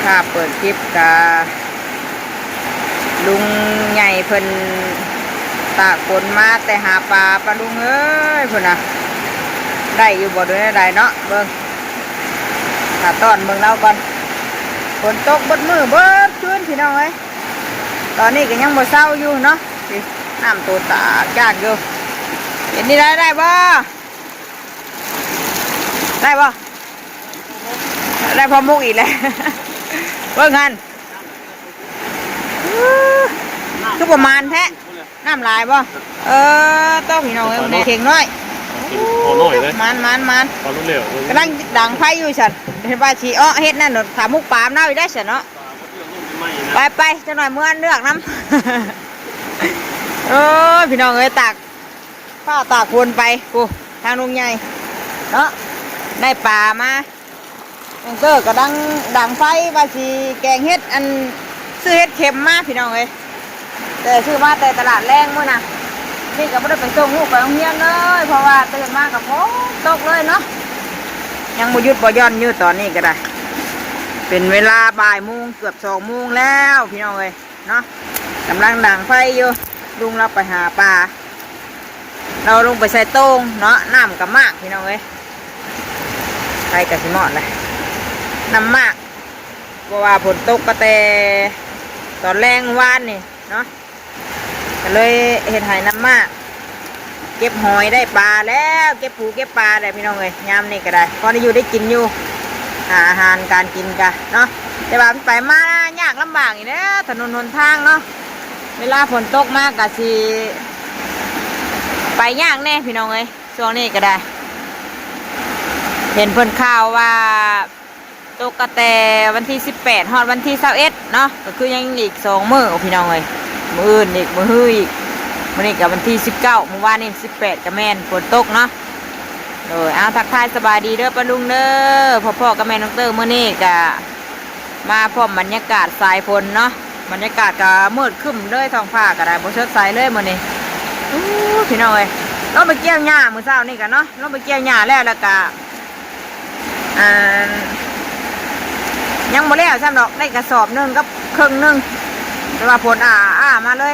ถ้าเปิดคลิปกะลุงใหญ่เพิ่นตากฝนมาแต่หาปลาลุงเอ้ยเพิ่นน่ะได้อยู่บ่ด้วยได้เนาะเบิ่งถ้าต้อนเบิ่งเราก่อนฝนตกเบิดมือเบิดคืนพี่น้องเอ้ยตอนนี้ก็ยังบ่เศร้าอยู่เนาะน้ำตัวตากยากอยู่เห็นนี่ได้บ่ได้บ่ได้พอมุกอีกแล้วเบิ่งหันคือประมาณแท้น้ำลายบ่ต้องพี่น้องเอ้ยเข่งน้อยพอหน่อยเลยมันพอรุ่นเร็วกำลังดังไฟอยู่ฉันเห็นว่าชีเฮ็ดนั่นถามมุกปามน่าไปได้ฉันเนาะไปจะหน่อยเมื่อเลือกน้ำพี่น้องเอ้ยตากข้าวตากวนไปกูทางลุงใหญ่เนาะได้ปลามาเกอร์ก็ดังไฟว่าชีแกงเฮ็ดอันซื้อเฮ็ดเค็มมาพี่น้องเอ้ยแต่ซื้อมาแต่ตลาดแรงมื้อน่ะนี่ก็ไม่ได้ไปส่งลูกไปโรงเรียนเลยเพราะว่าตื่นมากับฝนตกเลยเนาะยังบ่หยุดบ่ย่อนอยู่ตอนนี้ก็ได้เป็นเวลาบ่ายโมงเกือบ2 โมงแล้วพี่น้องเอ้ยเนาะกำลังดังไฟอยู่ลุงเราไปหาปลาเราลงไปใส่โต้งเนาะน้ำกับมากพี่น้องเอ้ยไฟกับสิมอดเลยน้ำมากเพราะว่าฝนตกก็แต่ตอนแรงวานนี่เนาะก็เลยเห็นหายน้ำมากเก็บหอยได้ปลาแล้วเก็บปูเก็บปลาได้พี่น้องเลยยามนี่ก็ได้พอได้อยู่ได้กินอยู่หาอาหารการกินกันเนาะแต่ว่าไปมายากลำบากอีกนะถนนหนทางเนาะเวลาฝนตกมากก็สิไปยากแน่พี่น้องเลยช่วงนี้ก็ได้เห็นเพิ่นข่าวว่าตกกระแตวันที่18ฮอดวันที่21เนาะก็คือยังอีก2 มื้อพี่น้องเลยมื้ออื่นอีกมื้อฮื้ออีกมื้อนี้กับวันที่19เมื่อวานนี้18ก็แม่นฝนตกเนาะเอาทักทายสบายดีเด้อป้าลุงเด้อพ่อกับแม่น้องเตอร์มื้อนี้ก็มาพร้อมบรรยากาศสายฝนเนาะบรรยากาศก็มืดครึ้มเลยท้องฟ้าก็ได้บ่สดใสเลยมื้อนี้พี่น้องเอ้ยเราไปเกี่ยวหญ้ามื้อเช้านี่กันเนาะเราไปเกี่ยวหญ้าแล้วก็ยังบ่แล้วซ้ำดอกได้กระสอบนึงกับครึ่งนึงแต่ว่าฝนมาเลย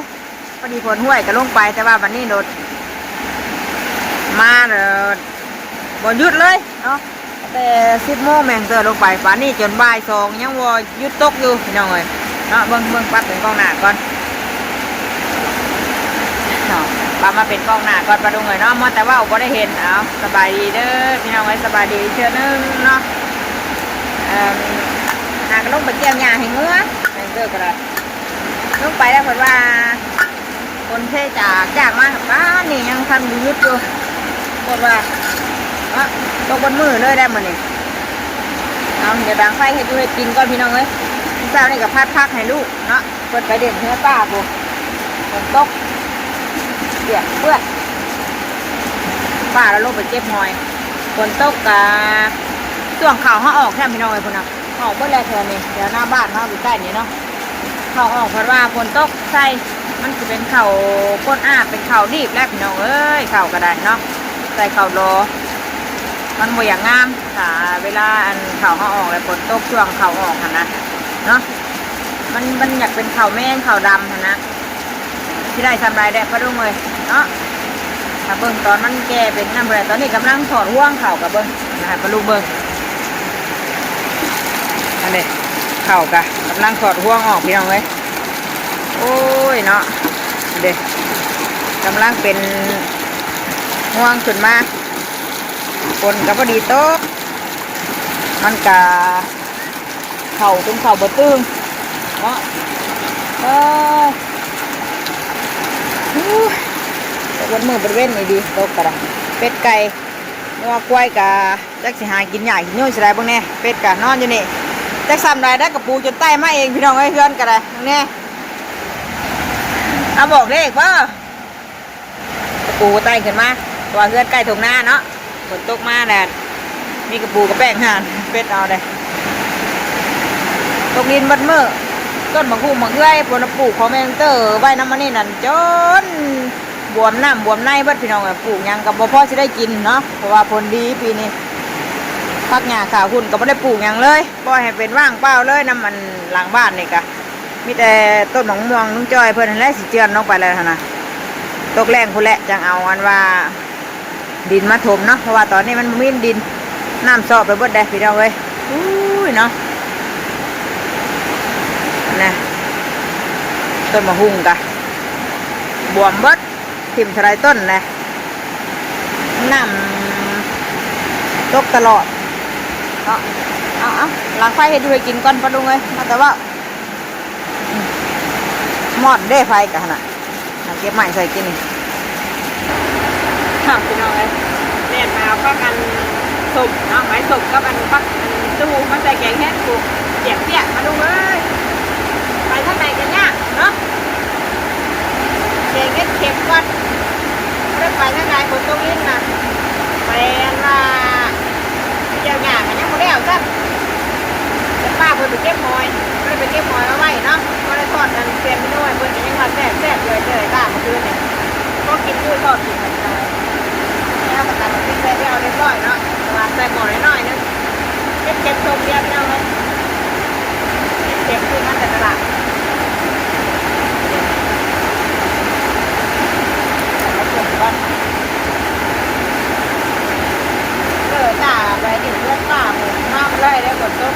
พอดีฝนห้วยก็ลงไปแต่ว่าวันนี้โดดมาบ่หยุดเลยเนาะแต่10 โมงแม่งเตอลงไปวันนี้จนบ่าย2ยังบ่หยุดตกอยู่พี่น้องเอ้ยเนาะเบิ่งปัดเป็นกล้องหน้าก่อนเนาะปามาเป็นกล้องหน้าก่อนปาดูหน่อยเนาะมาแต่ว่าบ่ได้เห็นเอาสบายดีเด้อพี่น้องเอ้ยสบายดีเชื่อนึงเนาะหากลงไปเกี่ยวหญ้าให้งัวแม่งเตอก็ได้ลงไปแล้วเพิ่นว่าคนเทจากมาบ้านนี่ยังทันหยุดอยู่บอกว่าตกบนมือเลยได้หมดนี่เอาเดี๋ยวดังไฟให้ดูให้กินก่อนพี่น้องเอ้ยเช้านี่กับพักให้ลูกเนาะเปิดไปเด่นเนื้อป้าปูฝนตกเปียกเปื้อนป้าแล้วลงไปเก็บหอยฝนตกกับช่วงข่าวเขาออกแค่พี่น้องเอ้ยพุ่นน่ะออกเมื่อไรเธอนี่เดี๋ยวหน้าบ้านเขาอยู่ใกล้นี่เนาะเขาออกเพราะว่าฝนตกใส่มันจะเป็นเข่าก้นเป็นเข่าดีบแรกพี่น้องเอ้ยเข่าก็ได้เนาะใส่เข่าโลมันบ่อย่างงามถ้าเวลาอันเข่าเขาออกเลยฝนตกช่วงเข่าออกนะเนาะมันอยากเป็นเข่าแม่งเข่าดำนะที่ได้ทำลายได้พะดุ้งเลยเนาะถ้าเบิ้งตอนมันแก่เป็นน้ำเลยตอนนี้กำลังถอดห่วงเข่ากับเบิ้งนะครับพะลุงเบิ้งอันนี้เข่ากะกำลังถอดห่วงออกพี่น้องเลยโอ้ยเนาะเด็กกำลังเป็นห่วงขึ้นมาคนก็พอดีโต๊ะมันกะเข่าเป็นเข่าบดตึงเนาะแต่วันมือบริเวณนี้ดีโต๊ะกระดังเป็ดไก่งัวควายกะจักสิหากินใหญ่กินย่อยสิไรบ้างเนี่ยเป็ดกะนอนอยู่นี่จักซ้ำไรได้กับปูจนใต้มาเองพี่น้องไอ้เพื่อนกะไรเนี่ยเอาบอกเลขว่าปูไต่ขึ้นมาตัวเพื่อนใกล้ถุงหน้าเนาะฝนตกมาแดดมีกระปูกระแป้งห่านเป็ดเอาเลยตกดินบัดมือต้นมะคู่มะเอื้อยผลปลูกของแมงเตอร์ใบน้ำมันนี่นั่นจนบวมน้ำบวมในบัดพี่น้องปลูกยังกับบ่พ่อจะได้กินเนาะเพราะว่าผลดีปีนี้ พักหญ้าขาวหุ่นก็ไม่ได้ปลูกอย่างเลยปล่อยให้เป็นว่างเปล่าเลยน้ำมันหลังบ้านนี่กะมีแต่ต้นมะม่วงลุงจ้อยเพิ่นนั่นแหละสิเจือนลงไปเลยนะตกแรงพุ่นแหละจังเอาอันว่าดินมาถมเนาะเพราะว่าตอนนี้มันมีดินน้ำซอบไปเบิดได้พี่น้องเว้ยอุ้ยเนาะนะต้นมะฮุ่งกะบวมเบิดทิ่มทลายต้นเลยน้ำตกตลอดเอาล้างไฟให้ดูให้กินก่อนปะลุงเลยมาแต่ว่าหมอดได้ไฟกันนะเก็บใหม่ใส่กินนี่ค่ะพี่น้องเอ้ยแม่มาพักกันสุกเนาะไม้สุกก็มันพักตู้มาใส่แกงเฮ็ดกูเจียบเปียกมาดูเอ้ยไปทางไหนกันเนี่ยเนาะแกงเฮ็ดเข็มก่อนไม่ได้ไปทางไหนคนต้องลิ้นนะไปว่าเจ้าหน้ากันยังไม่ได้เอาซะจะป้าเพิ่นไปเก็บหอยไม่ได้ไปเก็บหอยมาไว้เนาะก็ได้ทอดกันเสียนไปด้วยเพิ่นยังมาแซ่บเลยตาเมื่อคืนเนี่ยก็กินด้วยทอดกินเหมือนกันแล้วก็ตัดพริกใส่เอาเรียบร้อยเนาะวางใส่หม้อน้อยๆนึงเก็บต้มเรียบเอาเลยเก็บคือมาแต่ตลาดจ่าไปถึงเลือดป่าหมูห้ามไล่ได้หมดต้ม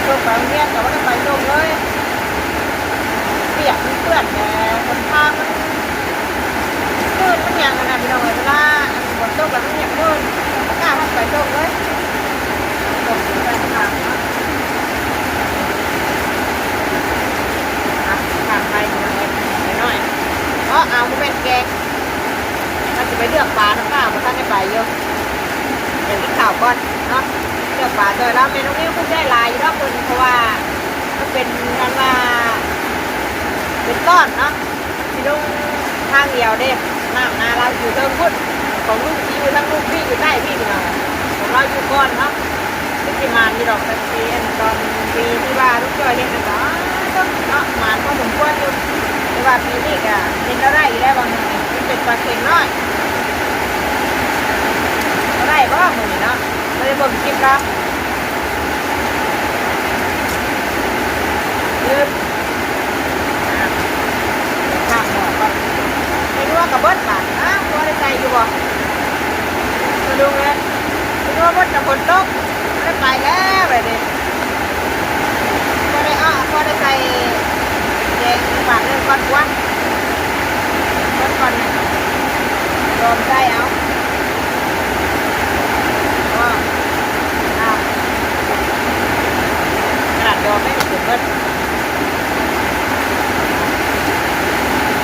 ต้มไปโรงเรียนแต่ว่าจะไปต้มเลยเปียกเปื้อนแต่คนข้างมันลื่นมันยังขนาดพี่น้องเวลาฝนตกแล้วมันยังลื่นกล้าไปต้มเลยต้มไปทางทางไปน้อยเพราะเอาเป็นแกงมันจะไปเลือกปลาทั้งข้าวมาท่านได้ไปเยอะเดี๋ยวกินข้าวก่อนเนาะเลือกปลาโดยแล้วเมนูนี้คุณได้ลายรอบคุณเพราะว่ามันเป็นกันว่าเป็นก้อนเนาะพี่ลุงทางเดียวเด้น้ำนาเราอยู่เติมพุทธของลูกพี่อยู่ทั้งลูกพี่อยู่ใต้พี่อยู่ของเราอยู่ก้อนเนาะที่ที่มาที่ดอกตะเคียนตอนปีที่ว่าลูกจ้อยเห็นนะจ๊ะเนาะมาก็สมควรอยู่แต่ว่าปีนี้ก็เป็นแล้วได้อีกแล้วบางทีเป็นปลาเค็มน้อยได้บ้างมือเนาะไม่ได้บ่มกินแล้วยืดข้างหม้อก็ไม่รู้ว่ากับเบิ้ลบาทนะตัวได้ใจอยู่บ่มาดูเลยไม่รู้ว่าเบิ้ลจะฝนตกไม่ได้ไปแล้วแบบนี้ก็ได้ก็ได้ใจแดงบาทเรื่องก้อนวันก้อนเนี่ยโดนใจเอาขนาดโดนไม่ถึงเบิ้ล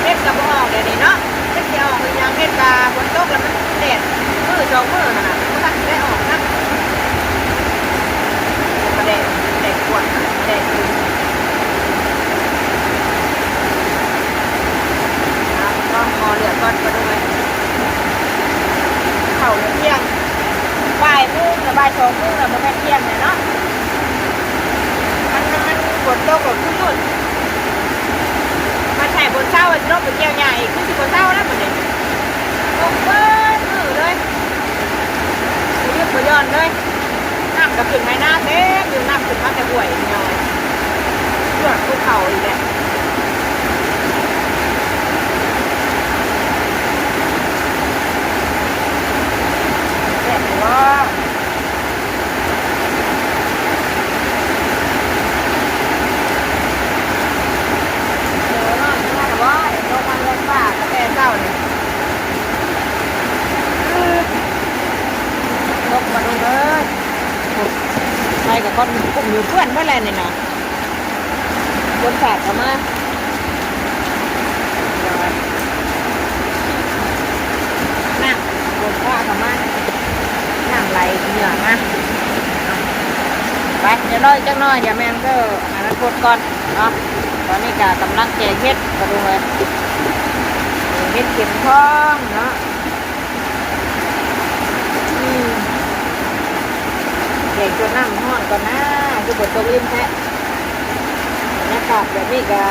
เฮ็ดกับบ่ออกเดี๋ยวนี้เนาะเฮ็ดจะออกอย่างเฮ็ดกาฝนตกแล้วมันแดดมือสองมือขนาดมันก็ได้ออกนะมาแดดกวดแดดอุ่นก็พอเหลือก้อนก็ด้วยเข่าเที่ยงบ่ายโมงกับบ่ายสองโมงกับบ่แม่เที่ยงเนี่ยเนาะมันฝนตกแบบขึ้นมาใส่บนเศร้าจะต้องไปเกี่ยวใหญ่ขึ้นสิบนเศร้าแล้วเหมือนเดิมตกเบิ้ลมือเลยเรียบย้อนเลยน้ำกับขึ้นไม้หน้าเต็มอยู่น้ำขึ้นมาแต่ห่วยเงาเลือดภูเขาอีกแหละแต่ว่าเจ้าเนี่ยลบมาดูเลยไปกับคนกลุ่มอยู่เพื่อนเมื่อไรเนี่ยนะบนฝากเขามาน้ำบนฝากเขามาน้ำไหลเหนื่อยมากไปเดี๋ยวรอจังน้อยเดี๋ยวแม่ก็หาน้ำกดก่อนเนาะตอนนี้ก็กำลังแกงเฮ็ดมาดูเลยเฮ็ดเข็มทองเนาะเด็กจนน้ำห้อนก่อนนะคือบทตัวลิ้นแท้บรรยากาศแบบนี้ก็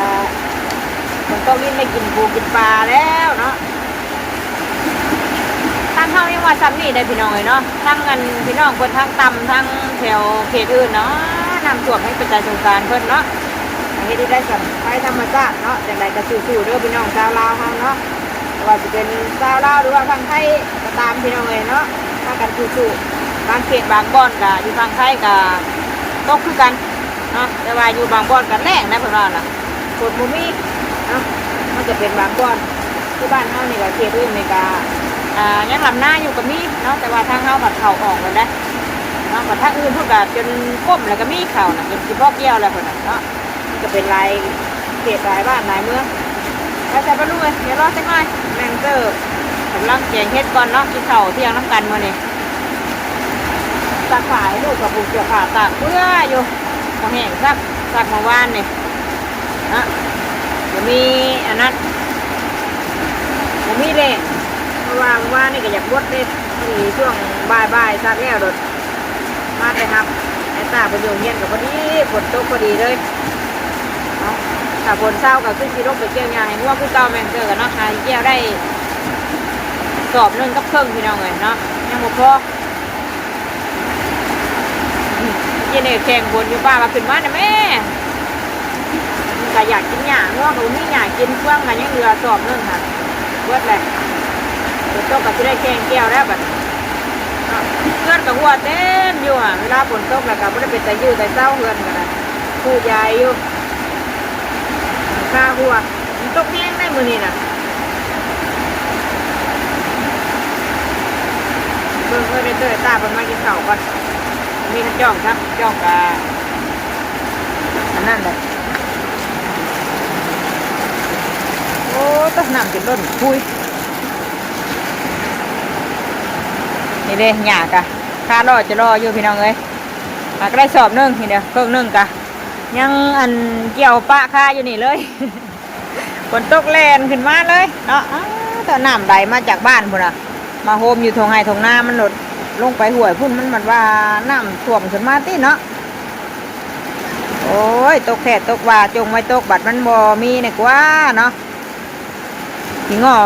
บนตัวลิ้นไม่กินปูกินปลาแล้วเนาะ เฮายังว่าซ้ำนี่ได้พี่น้องเลยเนาะทั้งอันพี่น้องคนทั้งต่ำทั้งแถวเขตอื่นเนาะนำท่วมให้ประชาชนการเพิ่นเนาะให้ได้สัมไปธรรมชาติเนาะอย่างไรก็สู้ๆเด้อพี่น้องชาวลาวเฮาเนาะว่าจะเป็นชาวลาวหรือว่าทางไทยก็ตามพี่น้องเลยเนาะถ้ากันสู้ๆบางเขตบางบ่อนก็อยู่ทางไทยก็ตกคือกันเนาะแต่ว่าอยู่บางบ่อนกันแรงนะเพิ่นว่าล่ะฝนบ่มีเนาะมันจะเป็นบางบ่อนที่บ้านเฮานี่ก็เขตอื่นนี่ก็ยังลำหน้าอยู่กับมีเนาะแต่ว่าทางเฮาผัดเข่าออกเลยนะเนาะผัดทางอื่นพวกก็จนก้มแล้วก็มีเข่านะจนสิบ่เกี่ยวแล้วคนน่ะเนาะมันก็เป็นลายเขตลายบ้านลายเมืองแล้วแต่บ่รู้เลยเดี๋ยวรอสักหน่อยแมงเกอร์กำลังแกงเฮ็ดก่อนเนาะกินข้าวเที่ยงน้ำกันมื้อนี้ตักฝายลูกกับปูเกี่ยวขาตากเพื่ออยู่บ่แห้งซักเมื่อวานนี่นะเดี๋ยวมีอันนั้นเดี๋ยวมีเด้ว่านี่ก็อยากบดเลยนี่ช่วงบ่ายซักแล้วโดดมาเลยครับไอ้ตาประโยชน์เงี้ยกับพอดีฝนตกพอดีเลยเนาะถ้าฝนเศร้าก็ขึ้นที่รถไปเกี่ยวยาให้งัวผู้เก่าแมงเจอกันเนาะหาเกี่ยวได้สอบนึงกับเครื่องพี่น้องเลยเนาะยังบ่พอยี่เนี่ยแข่งบนอยู่ป้ามาขึ้นมาเนี่ยแม่ก็อยากกินหญ้างัวกับมีหญ้ากินเครื่องกันยังเรือสอบนึงค่ะเบิดเลยฝนตกก็จะได้แข่งแก้วแล้วแบบเพื่อนกับหัวเต็มอยู่อ่ะเวลาฝนตกแล้วก็ไม่ได้เป็นแต่ยืดแต่เศร้าเพื่อนกันนะผู้ใหญ่อยู่ข้าหัวมันตกแห้งได้มือนี่น่ะเพิ่งเคยได้เจอตาประมาณกินข้าวก่อนมีขันจ้องครับจ้องกับอันนั้นเลยโอ้ต้องนำกินต้นคุยนี่เด้หยากะค่ารอจะรออยู่พี่น้องเอ้ยก็ได้สอบนึงทีเดียวเครื่องนึงกะยังอันเกี่ยวปะค่าอยู่นี่เลย ฝนตกแลนขึ้นมาเลยเนาะตอนน้ำไหลมาจากบ้านพุ่นอ่ะมาโฮมอยู่ทงไห้ทงนามันหลดลงไปห่วยพุ่นมันว่าน้ำท่วมขึ้นมาที่เนาะโอ้ยตกแผดตกว่าจงไว้ตกบัดมันบ่มีเนี่ยกว่าเนาะถึงงอ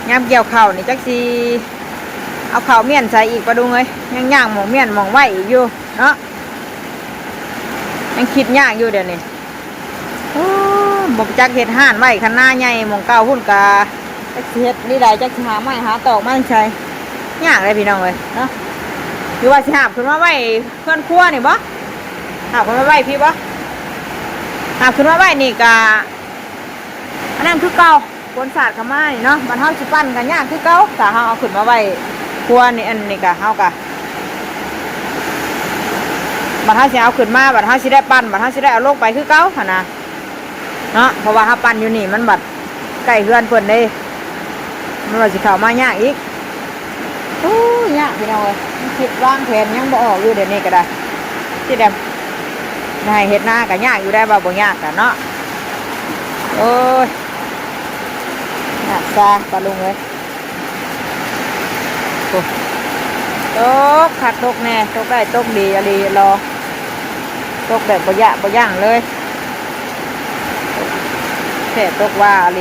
ยามเกี่ยวเข่านี่จักซีเอาเข่าเมี่ยนใส่อีกประดูเลยยังย่างหมองเมี่ยนหมองไหวอีกอยู่เนาะยังคิดยากอยู่เดี๋ยวนี้บอกจักเห็ดห่านไหวคันหน้าใหญ่หมองเก่าหุ่นกาจักเห็ดนี่ใดจักหาไม้หาตอกมาใช่ยากเลยพี่น้องเลยเนาะคือว่าสิหาบขึ้นมาไหวเพื่อนครัวนี่บ่หาบขึ้นมาไหวพี่บ่หาบขึ้นมาไหวนี่กาอันนั้นคือเก่าบนศาสตร์ขม่านี่เนาะมันเฮาสิปั้นกันยากคือเก่าแต่เฮาเอาขึ้นมาไหวครัวนี่อันนี้กะเฮากะบัดเฮาสิเอาขึ้นมาบัดเฮาสิได้ปั้นบัดเฮาสิได้เอาลงไปคือเก่าหั่นน่ะเนาะเพราะว่าเฮาปั้นอยู่นี่มันบัดใกล้เฮือนเพิ่นเด้มันว่าสิเข้ามายากอีกโอ้ยากพี่น้องเอ้ยคิดวางแผนยังบ่ออกอยู่เดี๋ยวนี้ก็ได้สิได้ให้เฮ็ดนาก็ยากอยู่ได้บ่ยากกะเนาะโอ้ยยากซะปะลุงเอ้ยตกขัดตกแน่ตกได้ตกดีอะไรรอตกแบบบ่ย่างเลยแค่ตกว่าอะไร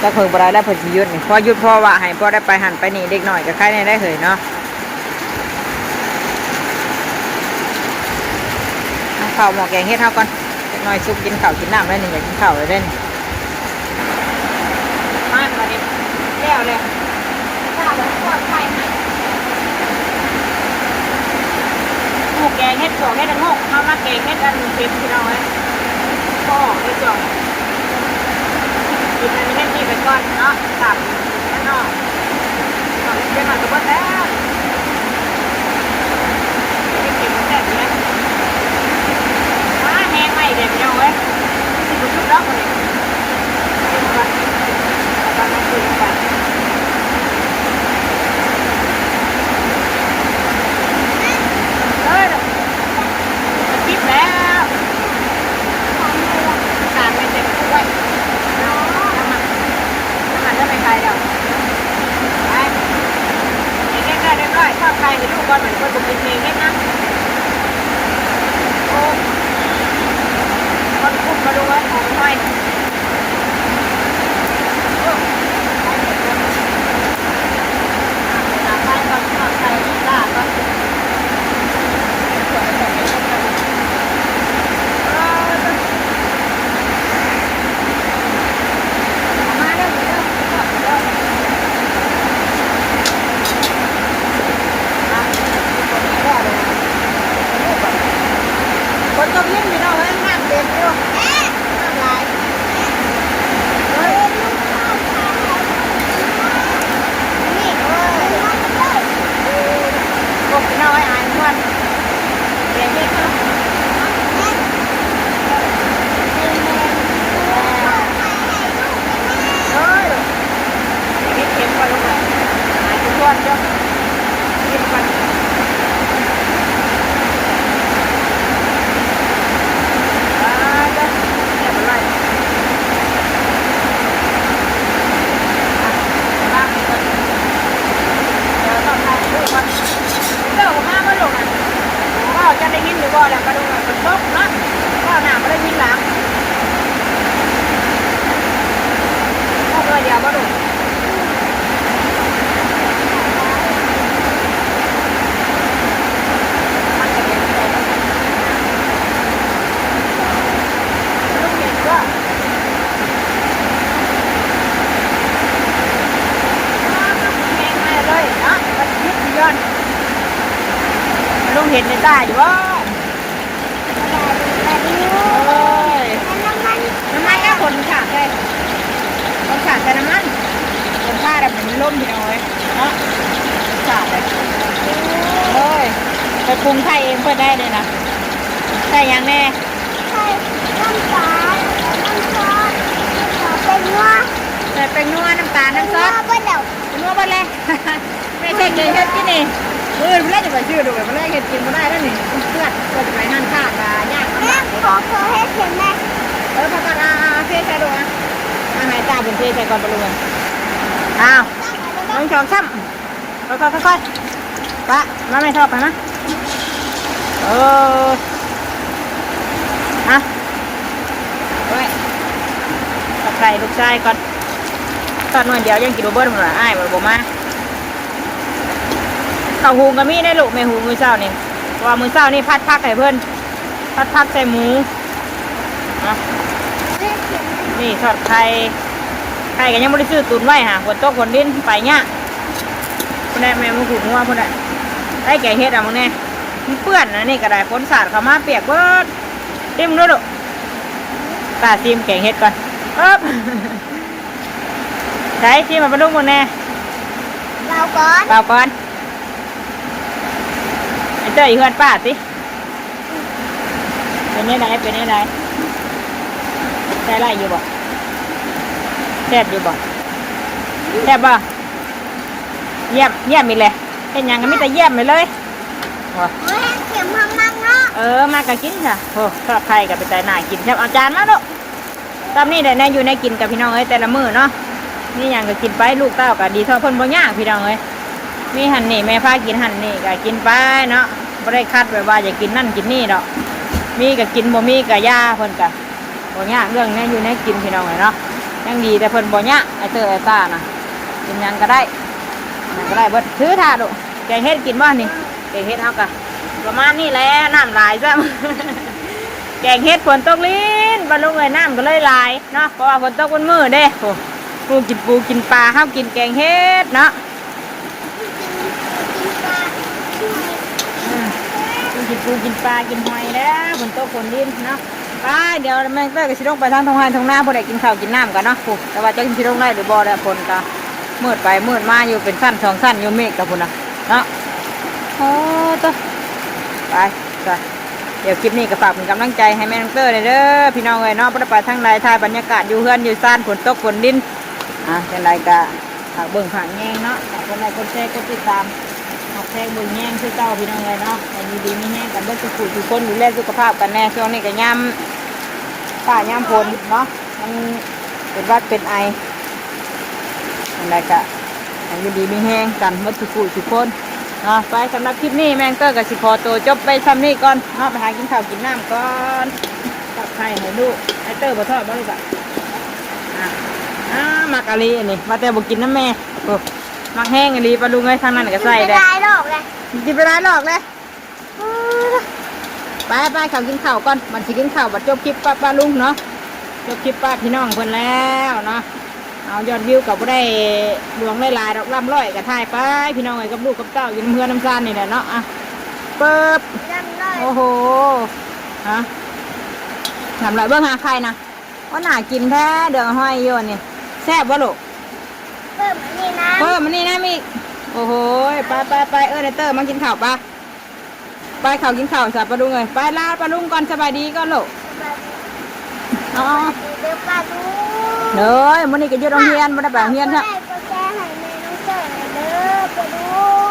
จะเพิ่งบ่ได้แล้วเพิ่งสิหยุดนี่พอหยุดพอว่าให้พอได้ไปหันไปนี่เด็กหน่อยก็ใครได้เหยเนาะเอาข้าวหม้อแกงเฮ็ดเท่าก่อนเด็กหน่อยซุปกินข้าวกินน้ำได้นี่อยากกินข้าวเลยได้นี่มาบัดนี้แล้วเลยข้าวแล้วทอดไข่ให้หมูแกงเฮ็ดสองเฮ็ดอันงกมาแกงเฮ็ดอันเค็มพี่น้องเอ้ยก็เฮ็ดจ่องกินอันนี้ให้ดีไปก่อนเนาะตับแล้วเนาะตอนนี้เดี๋ยวมันจะหมดแล้วไม่เก็บมันแตกเลยมาแห้งไหมเดี๋ยวพี่น้องเอ้ยที่ผมชุบดอกเลยตอนนั้นคุยกันคิดแล้วการไม่เต็มถ้วยน้ำมันจะไปไกลแล้วไปเด็กๆ เห็นในตาอยู่ว่าโอ้ยน้ำมันก็คนขาดเลยคนขาดแต่น้ำมันคนผ้าแบบมันล่มทีเดียวเลยเนาะขาดเลยโอ้ยไปปรุงไทยเองเพื่อได้เลยนะใช่ยังแน่ใช่น้ำตาลน้ำซอสเป็นนัวใส่เป็นนัวน้ำตาลน้ำซอสเป็นนัวเป็นเลยไม่ใช่เกลือเฮ็ดกินนี่ไม่ได้จะไปชื่อดูแบบไม่ได้เฮ็ดกินไม่ได้แล้วนี่เพื่อนก็จะไปหั่นขาดยากมากขอเฮ็ดเห็นไหมพอกันเทใส่ดูอ่ะหายตาเป็นเทใส่ก่อนไปเลยอ้าวน้องชองช้ำค่อยๆปะมาไม่ชอบไปนะฮะไว้ตักไข่ลูกชายก่อนตอนนวลเดียวยังกินโรเบิร์ตหมดละอ้ายบ่มาข้าวหุงก็มีได้ลูกแม่หุงมื้อเช้านี่ว่ามื้อเช้านี่พัดพักให้เพิ่นพัดพักใส่หมูนะนี่ทอดไข่ก็ยังไม่ได้ซื้อตุนไว้ฮะฝนตกฝนดินไปเงี้ยคนได้แม่มาขุดงัวคนได้ได้แก่เฮ็ดอ่ะมึงเนี่ยมันเปื้อนนะนี่กระไดฝนสาดเข้ามาเปียกเบิดติ้มด้วยลูกตาซิมแกงเฮ็ดก่อนปึ๊บใช้ซิมมาเป็นลูกมึงเนี่ยเบาก่อนไอ้เจ้าอีกเพื่อนป้าสิเป็นยังไงใช้ไรอยู่บ่แซ่บอยู่บ่แซ่บบ่เยี่ยมอีเลยเป็นยังก็ไม่แต่เยี่ยมไปเลยเข็มห้องนั่งเนาะมากะกินค่ะโอ้ทอดไข่กับไปแต่หน่ากินใช่เอาจานมาลูกตอนนี้เดี๋ยวอยู่ในกินกับพี่น้องแต่ละมื้อเนาะนี่ยังก็กินไปลูกเต้าก็ดีเท่าเพิ่นบ่ยากพี่น้องมีหั่นนี่แม่พากินหั่นนี่ก็กินไปเนาะบ่ได้คัดไว้ว่าอย่ากินนั่นกินนี่ดอกมีก็กินบ่มีก็ย่าเพิ่นก็บ่ยากเรื่องนี้อยู่ในกินพี่น้องเนาะยังดีแต่เพิ่นบ่ยากไอ้เตอไอ้ซ่าน่ะกินยังก็ได้เบิดถือถาดแกงเฮ็ดกินบ่นี่แกงเฮ็ดเฮากะประมาณนี้แหละน้ำลายซะ แกงเฮ็ดฝนตกลิ้นบ่ลงเลยน้ำก็เลยลายเนาะเพราะว่าฝนตกบนมือเด้โอ้ปูกินปลาเฮากินแกงเฮ็ดเนาะกินปลากินหอยแล้วฝนตกฝนดินเนาะไปเดี๋ยวแม่เต้ก็สิลงไปทางทงหน้าบ่ได้กินข้าวกินน้ำกันเนาะแต่ว่าจะกินสิลงได้หรือบ่ได้ฝนก็มืดไปมืดมาอยู่เป็นสั้น2สั้นอยู่เมฆกับพุ่นน่ะเนาะโอ้ตัวไปเดี๋ยวคลิปนี้ก็ฝากเป็นกำลังใจให้แม่น้องเต้เด้อพี่น้องเอ้ยเนาะบ่ได้ไปทางใดถ่ายบรรยากาศอยู่เฮือนอยู่ซ่านฝนตกฝนดินจังไดก็ฝากเบิ่งฝากแยงเนาะฝากคนใดคนแชร์กดติดตามฝากแชร์เบิ่งแยงคือเจ้าพี่น้องเอ้ยเนาะให้ดีๆมีแยงกันเบิ่งทุกคนดูแลสุขภาพกันแน่ช่วงนี้ก็ย่ำป้าย่ำฝนเนาะมันเป็นวัดเป็นไออะไรกะอันดีมีแห้งกันเมื่อทุกคนไปสำหรับคลิปนี้แมงเกอร์กับสิพอตัวจบไปซ้ำนี่ก่อนไปหากินข้าวกินน้ำก่อนตักไข่ให้ลูกไอเตอร์บ่ทอดบ่เลยจ้ะมักอะไรอันนี้มาแต่บ่กินน้ำแม่มักแห้งอันนี้ปลาลุงไอ้ทางนั้นก็ใส่ได้กินไปได้หรอกเลยไปข้าวกินข้าวก่อนมันสิกินข้าวบัดจบคลิปปลาลุงเนาะจบคลิปป้าพี่น้องเพิ่นแล้วเนาะเอายอดวิวกับบ่ได้หลวงได้ลายดอกล่ำร้อยกับถ่ายไปพี่น้องเอ้ยกับลูกกับเต้าอยู่เพื่อนน้ำซานนี่แหละเนาะเปิบโอ้โหทำไรเบื้องหาใครนะว่าหนากินแท้เดืองห้อยโยนนี่แซ่บวะลูกเปิบมันนี่นะมิโอ้โหไปเนเตอร์มากินข้าวปะไปข้าวกินข้าวสับปลาดุงเลยไปลาปลาดุงก่อนสบายดีก่อนลูกเด้อมื้อนี้ก็อยู่โรงเรียนบ่ได้ไปโรงเรียนครับ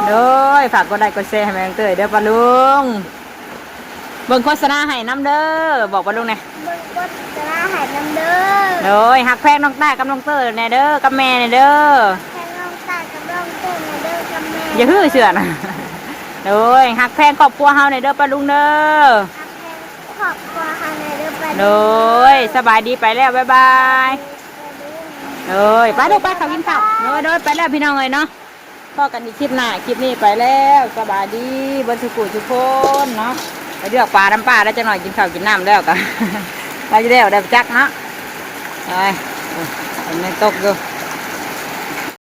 เด้อฝากกดไลค์กดแชร์ให้แม่น้องเต้ยเด้อป้าลุงเบิ่งโฆษณาให้น้ำเด้อบอกป้าลุงแน่เบิ่งโฆษณาให้น้ำเด้อเด้อหักแพงน้องตากับน้องเต้ยแน่เด้อกับแม่แน่เด้อแพงน้องตากับน้องเต้ยแน่เด้อกับแม่อย่าฮื้อเชื่อนะเด้อหักแพงครอบครัวเฮาแน่เด้อป้าลุงเด้อขอบคุณค่ะแม่เด้อไปเลยสบายดีไปแล้วบ๊ายบายเลยไปลูกไปเขากินข้าวเลยไปแล้วพี่น้องเลยเนาะพ่อกันอีกคลิปหน้าคลิปนี้ไปแล้วสบายดีบนสุขุทุกคนเนาะไปเลือกปลาน้ำปลาแล้วจะหน่อยกินข้าวกินน้ำแล้วกันไปจะได้จักเนาะไปมันตกอยู่